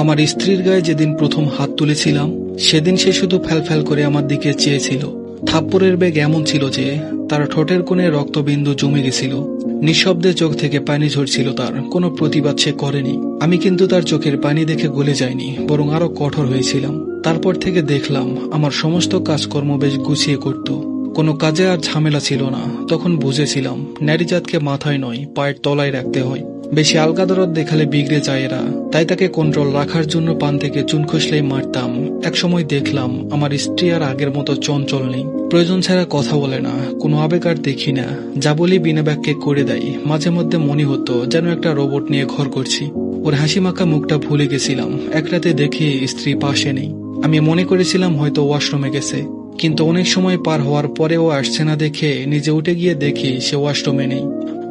আমার স্ত্রীর গায়ে যেদিন প্রথম হাত তুলেছিলাম সেদিন সে শুধু ফ্যালফ্যাল করে আমার দিকে চেয়েছিল। থাপ্পড়ের বেগ এমন ছিল যে তার ঠোঁটের কোণে রক্তবিন্দু জমে গেছিল। নিঃশব্দে চোখ থেকে পানি ঝরছিল, তার কোনো প্রতিবাদ সে করেনি। আমি কিন্তু তার চোখের পানি দেখে গলে যায়নি, বরং আরো কঠোর হয়েছিলাম। তারপর থেকে দেখলাম আমার সমস্ত কাজকর্ম বেশ গুছিয়ে করত। কোনো কাজে আর ঝামেলা ছিল না। তখন বুঝেছিলাম নারীজাতকে মাথায় নয় পায়ের তলায় রাখতে হয়। বেশি আলগা দরদ দেখালে বিগড়ে যায় এরা, তাই তাকে কন্ট্রোল রাখার জন্য পান থেকে চুন খসলেই মারতাম। একসময় দেখলাম আমার স্ত্রী আর আগের মতো চঞ্চল নেই, প্রয়োজন ছাড়া কথা বলে না, কোনো আবেগ আর দেখি না, যা বলি বিনা বাক্যে করে দেয়। মাঝে মধ্যে মনে হতো যেন একটা রোবট নিয়ে ঘর করছি। ওর হাসি মাখা মুখটা ভুলে গেছিলাম। এক রাতে দেখি স্ত্রী পাশে নেই। আমি মনে করেছিলাম হয়তো ওয়াশরুমে গেছে, কিন্তু অনেক সময় পার হওয়ার পরেও আসছে না দেখে নিজে উঠে গিয়ে দেখি সে ওয়াশরুমে নেই।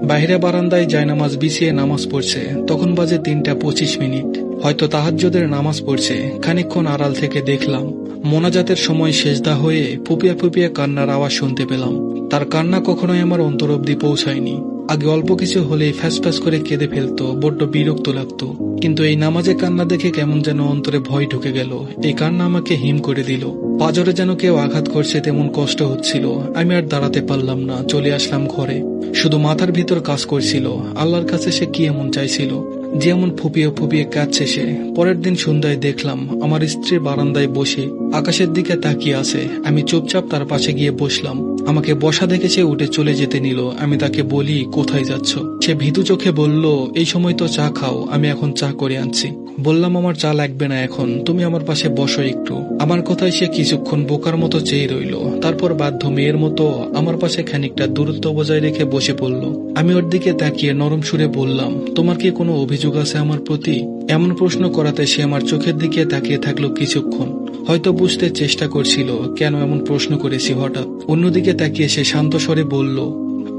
বাইরে বারান্দায় জায়নামাজ বিছিয়ে নামাজ পড়ছে। তখন বাজে 3:25। হয়তো তাহাজ্জুদের নামাজ পড়ছে। খানিকক্ষণ আড়াল থেকে দেখলাম মোনাজাতের সময় সেজদা হয়ে ফুপিয়ে ফুপিয়ে কান্নার আওয়াজ শুনতে পেলাম। তার কান্না কখনোই আমার অন্তর অব্দি পৌঁছায়নি। আগে অল্প কিছু হলেই ফ্যাস ফ্যাস করে কেঁদে ফেলতো, বড্ড বিরক্ত লাগতো। কিন্তু এই নামাজে কান্না দেখে কেমন যেন অন্তরে ভয় ঢুকে গেল। এই কান্না আমাকে হিম করে দিল। পাজরে যেন কেউ আঘাত করছে তেমন কষ্ট হচ্ছিল। আমি আর দাঁড়াতে পারলাম না, চলে আসলাম ঘরে। শুধু মাথার ভিতর কাজ করছিল, আল্লাহর কাছে সে কি এমন চাইছিল যে এমন ফুপিয়ে ফুপিয়ে কাঁদছে সে। পরের দিন সন্ধ্যায় দেখলাম আমার স্ত্রী বারান্দায় বসে আকাশের দিকে তাকিয়ে আছে। আমি চুপচাপ তার পাশে গিয়ে বসলাম। আমাকে বসা দেখে সে উঠে চলে যেতে নিল। আমি তাকে বলি, কোথায় যাচ্ছ? সে ভীতু চোখে বলল, এই সময় তো চা খাও, আমি এখন চা করে আনছি। বললাম, আমার চা লাগবে না এখন, তুমি আমার পাশে বসো একটু। আমার কথায় সে কিছুক্ষণ বোকার মতো চেয়ে রইল। তারপর বাধ্য মেয়ের মতো আমার পাশে খানিকটা দূরত্ব বজায় রেখে বসে পড়ল। আমি ওর দিকে তাকিয়ে নরম সুরে বললাম, তোমার কি কোনো অভিযোগ আছে আমার প্রতি? এমন প্রশ্ন করাতে সে আমার চোখের দিকে তাকিয়ে থাকলো কিছুক্ষণ। হয়তো বুঝতে চেষ্টা করছিল কেন এমন প্রশ্ন করেছি হঠাৎ। অন্যদিকে তাকিয়ে সে শান্ত স্বরে বলল,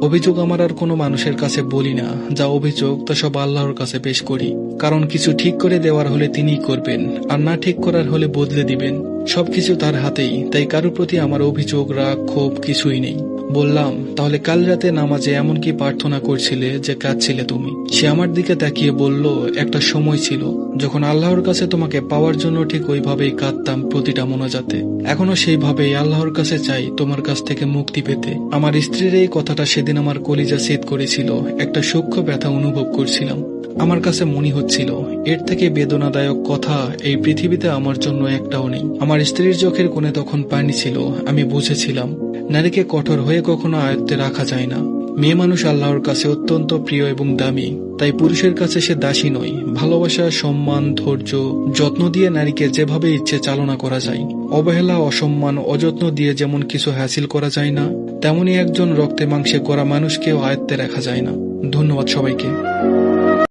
অভিযোগ আমার আর কোনো মানুষের কাছে বলি না। যা অভিযোগ তা সব আল্লাহর কাছে পেশ করি। কারণ কিছু ঠিক করে দেওয়ার হলে তিনিই করবেন, আর না ঠিক করার হলে বদলে দিবেন। সবকিছু তার হাতেই, তাই কারোর প্রতি আমার অভিযোগ, রাগ, ক্ষোভ কিছুই নেই। বললাম, তাহলে কাল রাতে নামাজে এমন কি প্রার্থনা করছিলে যে কাঁদছিলে তুমি? সে আমার দিকে তাকিয়ে বলল, একটা সময় ছিল যখন আল্লাহর কাছে তোমাকে পাওয়ার জন্য ঠিক ওইভাবেই কাঁদতাম প্রতিটা মোনাজাতে। এখনো সেইভাবেই আল্লাহর কাছে চাই তোমার কাছ থেকে মুক্তি পেতে। আমার স্ত্রীর এই কথাটা সেদিন আমার কলিজা ছেদ করেছিল। একটা সূক্ষ্ম ব্যথা অনুভব করছিলাম। আমার কাছে মনে হচ্ছিল এর থেকে বেদনাদায়ক কথা এই পৃথিবীতে আমার জন্য একটাও নেই। আমার স্ত্রীর চোখের কোণে তখন পানি ছিল। আমি বুঝেছিলাম নারীকে কঠোর হয়ে কখনো আয়ত্তে রাখা যায় না। মেয়ে মানুষ আল্লাহর কাছে অত্যন্ত প্রিয় এবং দামি, তাই পুরুষের কাছে সে দাসী নয়। ভালোবাসা, সম্মান, ধৈর্য, যত্ন দিয়ে নারীকে যেভাবে ইচ্ছে চালনা করা যায়। অবহেলা, অসম্মান, অযত্ন দিয়ে যেমন কিছু হাসিল করা যায় না, তেমনি একজন রক্তে মাংসে গড়া মানুষকেও আয়ত্তে রাখা যায় না। ধন্যবাদ সবাইকে।